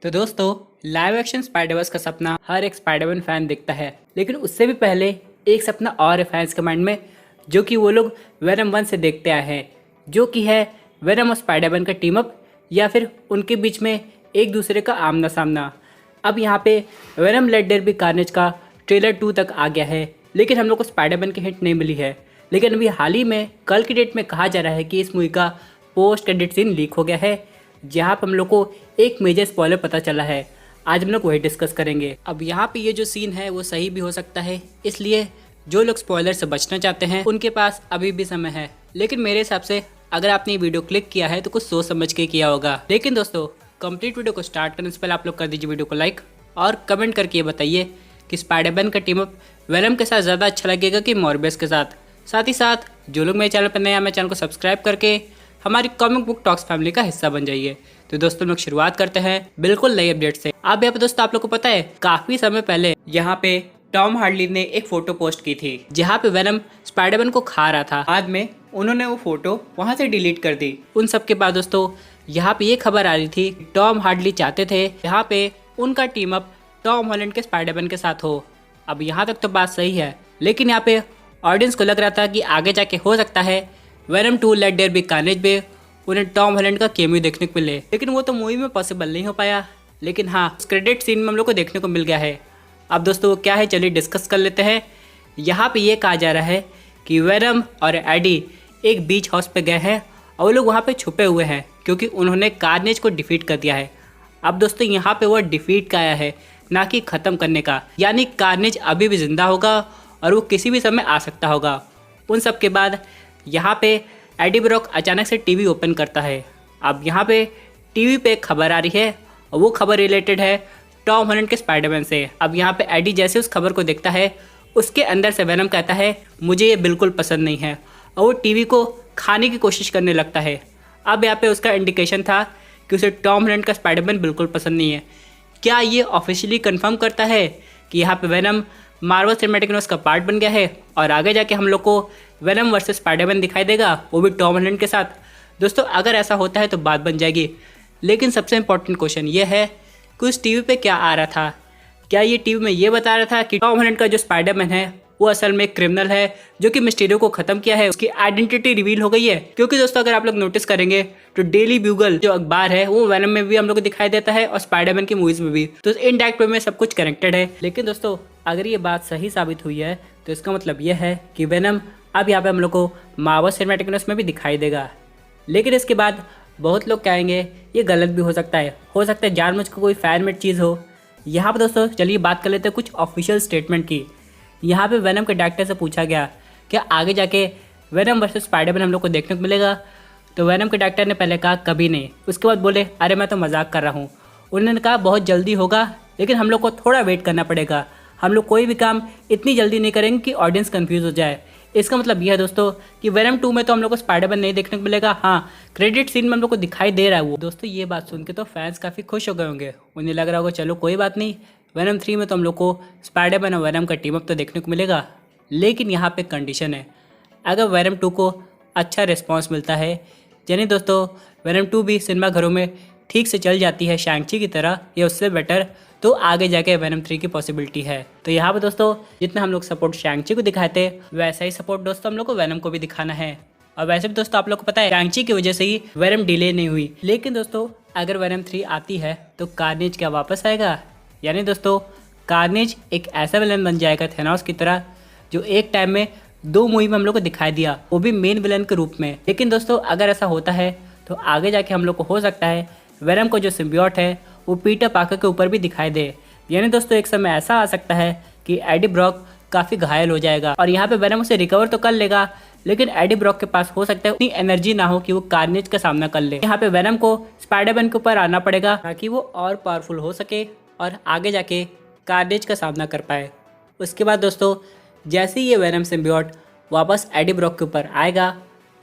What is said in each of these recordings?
तो दोस्तों, live action Spider-Verse का सपना हर एक स्पाइडरमैन फैन देखता है, लेकिन उससे भी पहले एक सपना और है फैंस के माइंड में, जो कि वो लोग वेनम 1 से देखते आए हैं, जो कि है वेनम और स्पाइडरमैन का टीम अप या फिर उनके बीच में एक दूसरे का आमना सामना। अब यहाँ पे Venom let there be Carnage का ट्रेलर 2 तक आ गया है, लेकिन हम लोग को स्पाइडरमैन की हिंट नहीं मिली है। लेकिन अभी हाल ही में कल की डेट में कहा जा रहा है कि इस मूवी का पोस्ट क्रेडिट सीन लीक हो गया है, जहाँ पर हम लोग को एक मेजर स्पॉइलर पता चला है। आज हम लोग वही डिस्कस करेंगे। अब यहाँ पे ये जो सीन है वो सही भी हो सकता है, इसलिए जो लोग स्पॉइलर से बचना चाहते हैं उनके पास अभी भी समय है। लेकिन मेरे हिसाब से अगर आपने ये वीडियो क्लिक किया है तो कुछ सोच समझ के किया होगा। लेकिन दोस्तों, कंप्लीट वीडियो को स्टार्ट करने से पहले आप लोग कर दीजिए वीडियो को लाइक और कमेंट करके ये बताइए कि स्पाइडरमैन का टीम अप वेनम के साथ ज़्यादा अच्छा लगेगा कि मॉर्बियस के साथ। साथ ही साथ जो लोग मेरे चैनल पर नए हैं, मेरे चैनल को सब्सक्राइब करके हमारी कॉमिक बुक टॉक्स फैमिली का हिस्सा बन जाइए। तो दोस्तों, लोग शुरुआत करते हैं बिल्कुल नई अपडेट से। अब यहाँ पे दोस्तों आप लोग को पता है, काफी समय पहले यहाँ पे टॉम हार्डी ने एक फोटो पोस्ट की थी जहाँ पे वेनम स्पाइडरमैन को खा रहा था। बाद में उन्होंने वो फोटो वहां से डिलीट कर दी। उन सब के बाद दोस्तों यहाँ पे ये खबर आ रही थी, टॉम हार्डी चाहते थे यहाँ पे उनका टीम अप टॉम हॉलैंड के स्पाइडरमैन के साथ हो। अब यहाँ तक तो बात सही है, लेकिन यहाँ पे ऑडियंस को लग रहा था कि आगे जाके हो सकता है Venom 2 let there be Carnage में उन्हें टॉम हॉलैंड का कैमियो देखने को मिले, लेकिन वो तो मूवी में पॉसिबल नहीं हो पाया। लेकिन हाँ, क्रेडिट सीन में हम लोग को देखने को मिल गया है। अब दोस्तों वो क्या है, चलिए डिस्कस कर लेते हैं। यहाँ पे ये कहा जा रहा है कि वेनम और एडी एक बीच हाउस पे गए हैं और वो लोग वहाँ पे छुपे हुए हैं क्योंकि उन्होंने कार्नेज को डिफीट कर दिया है। अब दोस्तों यहाँ पे वो डिफीट का आया है, ना कि ख़त्म करने का, यानी कार्नेज अभी भी जिंदा होगा और वो किसी भी समय आ सकता होगा। उन सब के बाद यहाँ पे एडी ब्रॉक अचानक से टीवी ओपन करता है। अब यहाँ पे टीवी पे एक खबर आ रही है और वो खबर रिलेटेड है टॉम हॉलैंड के स्पाइडरमैन से। अब यहाँ पे एडी जैसे उस खबर को देखता है, उसके अंदर से वेनम कहता है मुझे ये बिल्कुल पसंद नहीं है, और वो टीवी को खाने की कोशिश करने लगता है। अब यहाँ पे उसका इंडिकेशन था कि उसे टॉम हॉलैंड का स्पाइडरमैन बिल्कुल पसंद नहीं है। क्या ये ऑफिशियली कन्फर्म करता है कि यहाँ पे वेनम मार्वल सिनेमैटिक यूनिवर्स का पार्ट बन गया है और आगे जाके हम लोग को वेनम वर्सेस स्पाइडरमैन दिखाई देगा, वो भी टॉम हॉलैंड के साथ? दोस्तों, अगर ऐसा होता है तो बात बन जाएगी। लेकिन सबसे इंपॉर्टेंट क्वेश्चन ये है कि उस टीवी पे क्या आ रहा था? क्या ये टीवी में ये बता रहा था कि टॉम हॉलैंड का जो स्पाइडरमैन है वो असल में एक क्रिमिनल है जो कि मिस्टीरियो को खत्म किया है, उसकी आइडेंटिटी रिवील हो गई है? क्योंकि दोस्तों अगर आप लोग नोटिस करेंगे तो डेली ब्यूगल जो अखबार है वो वेनम में भी हम लोग को दिखाई देता है और स्पाइडरमैन की मूवीज में भी, तो इनडायरेक्ट वे में सब कुछ कनेक्टेड है। लेकिन दोस्तों अगर ये बात सही साबित हुई है तो इसका मतलब यह है कि वेनम अब यहाँ पे हम लोग को मार्वल सिनेमैटिक यूनिवर्स में भी दिखाई देगा। लेकिन इसके बाद बहुत लोग कहेंगे ये गलत भी हो सकता है जानबूझ के कोई फैन मेड चीज़ हो। यहाँ पर दोस्तों चलिए बात कर लेते हैं कुछ ऑफिशियल स्टेटमेंट की। यहाँ पे वेनम के डायरेक्टर से पूछा गया क्या आगे जाके वेनम वर्सेस स्पाइडरमैन हम लोग को देखने को मिलेगा, तो वेनम के डायरेक्टर ने पहले कहा कभी नहीं, उसके बाद बोले अरे मैं तो मजाक कर रहा हूँ। उन्होंने कहा बहुत जल्दी होगा, लेकिन हम लोग को थोड़ा वेट करना पड़ेगा, हम लोग कोई भी काम इतनी जल्दी नहीं करेंगे कि ऑडियंस कंफ्यूज हो जाए। इसका मतलब यह है दोस्तों कि वेनम 2 में तो हम लोग को स्पाइडरमैन नहीं देखने को मिलेगा, हाँ क्रेडिट सीन में हम लोग को दिखाई दे रहा है वो। दोस्तों ये बात सुन के तो फैंस काफ़ी खुश हो गए होंगे, उन्हें लग रहा होगा चलो कोई बात नहीं, वेनम 3 में तो हम लोग को स्पाइडरमैन और वेनम का टीम अप तो देखने को मिलेगा। लेकिन यहाँ पे कंडीशन है, अगर वेनम 2 को अच्छा रिस्पांस मिलता है, यानी दोस्तों वेनम 2 भी सिनेमा घरों में ठीक से चल जाती है शैंग-ची की तरह या उससे बेटर, तो आगे जाके वेनम 3 की पॉसिबिलिटी है। तो यहाँ पे दोस्तों जितना हम लोग सपोर्ट शैंग-ची को दिखाए थे, वैसा ही सपोर्ट दोस्तों हम लोग को वेनम को भी दिखाना है। और वैसे भी दोस्तों आप लोग को पता है शैंग-ची की वजह से ही वेनम डिले नहीं हुई। लेकिन दोस्तों अगर वेनम 3 आती है तो कार्नेज क्या वापस आएगा? यानी दोस्तों कार्नेज एक ऐसा विलन बन जाएगा थेनोस की तरह, जो एक टाइम में 2 मूवी में हम लोग को दिखाई दिया, वो भी मेन विलन के रूप में। लेकिन दोस्तों अगर ऐसा होता है तो आगे जाके हम लोग को हो सकता है वेनम को जो सिम्बियोट है वो पीटर पार्कर के ऊपर भी दिखाई दे। यानी दोस्तों एक समय ऐसा आ सकता है कि एडी ब्रॉक काफ़ी घायल हो जाएगा और यहाँ पे वेनम उसे रिकवर तो कर लेगा, लेकिन एडी ब्रॉक के पास हो सकता है उतनी एनर्जी ना हो कि वो कार्नेज का सामना कर ले। यहाँ पे वेनम को स्पाइडरमैन के ऊपर आना पड़ेगा ताकि वो और पावरफुल हो सके और आगे जाके कार्नेज का सामना कर पाए। उसके बाद दोस्तों जैसे ही ये वेनम सिम्बियोट वापस एडी ब्रॉक के ऊपर आएगा,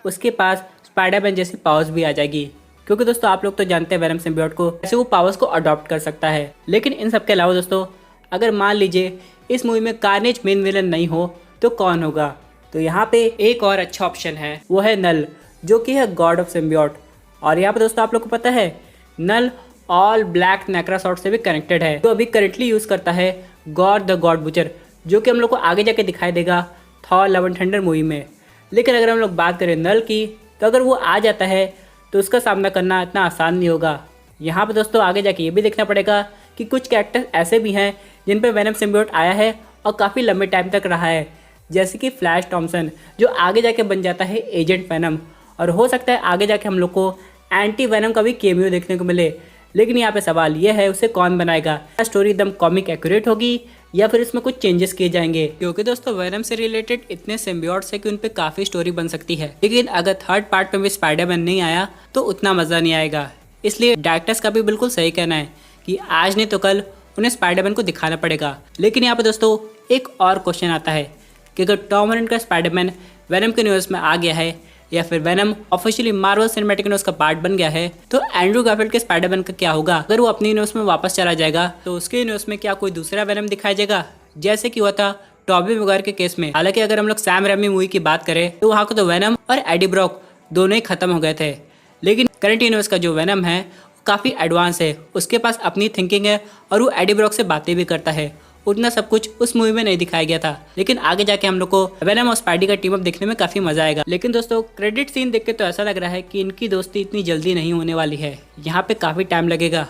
उसके पास स्पाइडरमैन जैसी पावर्स भी आ जाएगी, क्योंकि दोस्तों आप लोग तो जानते हैं वेनम सिम्बियोट को ऐसे वो पावर्स को अडॉप्ट कर सकता है। लेकिन इन सब के अलावा दोस्तों अगर मान लीजिए इस मूवी में कार्नेज मेन विलन नहीं हो तो कौन होगा? तो यहाँ पे एक और अच्छा ऑप्शन है, वो है नल, जो कि है गॉड ऑफ सिम्बियोट। और यहाँ पे दोस्तों आप लोग को पता है नल ऑल ब्लैक नेक्रासॉर्ड से भी कनेक्टेड है, जो अभी करेंटली यूज करता है गॉड द गॉड बुचर, जो कि हम लोग को आगे जाके दिखाई देगा Thor love and thunder movie में। लेकिन अगर हम लोग बात करें नल की, तो अगर वो आ जाता है तो उसका सामना करना इतना आसान नहीं होगा। यहाँ पे दोस्तों आगे जाके ये भी देखना पड़ेगा कि कुछ कैरेक्टर्स ऐसे भी हैं जिन पे वेनम सिम्बियोट आया है और काफ़ी लंबे टाइम तक रहा है, जैसे कि फ्लैश थॉम्सन, जो आगे जाके बन जाता है एजेंट वेनम, और हो सकता है आगे जाके हम लोग को एंटी वेनम का भी केमियो देखने को मिले। लेकिन यहाँ पे सवाल ये है उसे कौन बनाएगा, क्या स्टोरी एकदम कॉमिक एक्यूरेट होगी या फिर इसमें कुछ चेंजेस किए जाएंगे, क्योंकि दोस्तों वेनम से रिलेटेड इतने सिम्बियोट्स है कि उन पे काफ़ी स्टोरी बन सकती है। लेकिन अगर थर्ड पार्ट में भी स्पाइडरमैन नहीं आया तो उतना मज़ा नहीं आएगा। इसलिए डायरेक्टर्स का भी बिल्कुल सही कहना है कि आज नहीं तो कल उन्हें स्पाइडरमैन को दिखाना पड़ेगा। लेकिन यहाँ पे दोस्तों एक और क्वेश्चन आता है कि अगर टॉम हॉलैंड का स्पाइडरमैन वेनम के यूनिवर्स में आ गया है या फिर venom officially Marvel cinematic universe का पार्ट बन गया है, तो एंड्रू गारफील्ड के स्पाइडरमैन का क्या होगा। अगर वो अपने यूनिवर्स में वापस चला जाएगा तो उसके यूनिवर्स में क्या कोई दूसरा वेनम दिखाया जाएगा, जैसे कि हुआ था टॉबी मैguire के केस में। हालांकि अगर हम लोग सैम रेमी मूवी की बात करें तो वहाँ को तो वेनम और एडी ब्रॉक दोनों ही खत्म हो गए थे। लेकिन करंट यूनिवर्स का जो वेनम है काफ़ी एडवांस है, उसके पास अपनी थिंकिंग है और वो एडी ब्रॉक से बातें भी करता है। उतना सब कुछ उस मूवी में नहीं दिखाया गया था, लेकिन आगे जाके हम लोग को वेनम और स्पाइडी का टीम अप देखने में काफ़ी मजा आएगा। लेकिन दोस्तों क्रेडिट सीन देख के तो ऐसा लग रहा है कि इनकी दोस्ती इतनी जल्दी नहीं होने वाली है, यहाँ पे काफ़ी टाइम लगेगा।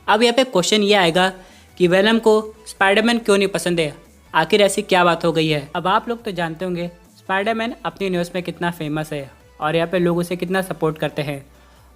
अब यहाँ पे क्वेश्चन ये आएगा कि वेनम को स्पाइडरमैन क्यों नहीं पसंद है, आखिर ऐसी क्या बात हो गई है। अब आप लोग तो जानते होंगे स्पाइडरमैन अपने यूनिवर्स में कितना फेमस है और यहाँ पे लोग उसे कितना सपोर्ट करते हैं,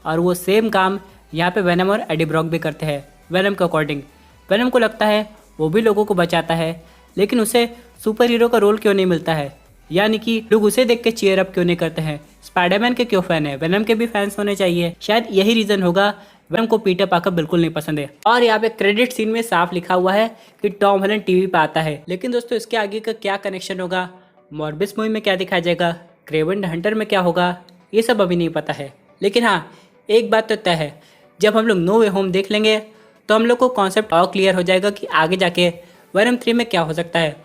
और वो सेम काम यहाँ पे वेनम और एडी ब्रॉक भी करते हैं। वेनम के अकॉर्डिंग वेनम को लगता है वो भी लोगों को बचाता है, लेकिन उसे सुपर हीरो का रोल क्यों नहीं मिलता है, यानी कि लोग उसे देख के चीयर अप क्यों नहीं करते हैं। स्पाइडरमैन के क्यों फैन है, वेनम के भी फैंस होने चाहिए। शायद यही रीज़न होगा वेनम को पीटर पार्कर बिल्कुल नहीं पसंद है। और यहाँ पे क्रेडिट सीन में साफ लिखा हुआ है कि टॉम हॉलैंड टीवी पे आता है। लेकिन दोस्तों इसके आगे का क्या कनेक्शन होगा, मॉर्बिस मूवी में क्या दिखाया जाएगा, क्रेवन द हंटर में क्या होगा, ये सब अभी नहीं पता है। लेकिन हाँ, एक बात तो तय है, जब हम लोग नो वे होम देख लेंगे तो हम लोग को कॉन्सेप्ट और क्लियर हो जाएगा कि आगे जाके वेनम 3 में क्या हो सकता है।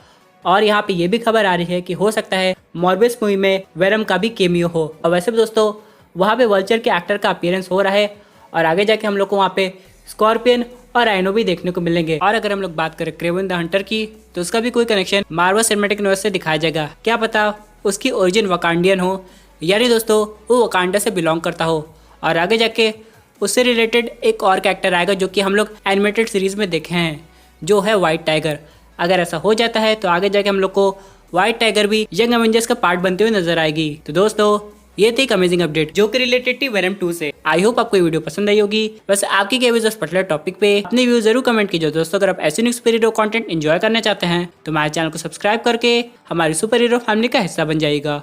और यहाँ पे ये भी खबर आ रही है कि हो सकता है मॉर्बिस मूवी में वेनम का भी केमियो हो। और वैसे भी दोस्तों वहाँ पे वल्चर के एक्टर का अपीयरेंस हो रहा है, और आगे जाके हम लोग को वहाँ पे स्कॉर्पियन और राइनो भी देखने को मिलेंगे। और अगर हम लोग बात करें क्रेवन द हंटर की, तो उसका भी कोई कनेक्शन मार्वल सिनेमैटिक यूनिवर्स से दिखाया जाएगा। क्या पता उसकी ओरिजिन वकांडियन हो, यानी दोस्तों वो वकांडा से बिलोंग करता हो, और आगे जाके उससे रिलेटेड एक और कैरेक्टर आएगा जो कि हम लोग एनिमेटेड सीरीज में देखे हैं, जो है वाइट टाइगर। अगर ऐसा हो जाता है तो आगे जाके हम लोग को वाइट टाइगर भी यंग एवेंजर्स का पार्ट बनते हुए नजर आएगी। तो दोस्तों ये थी एक अमेजिंग अपडेट जो कि रिलेटेड थी वेनम 2 से। आई होप आपको ये वीडियो पसंद आई होगी। वैसे आपकी क्या व्यूज इस पर्टिकुलर टॉपिक पे अपने व्यूज जरूर कमेंट कीजिए। दोस्तों अगर आप ऐसे new super hero content enjoy करना चाहते हैं तो हमारे चैनल को सब्सक्राइब करके हमारी सुपर हीरो फैमिली का हिस्सा बन जाइएगा।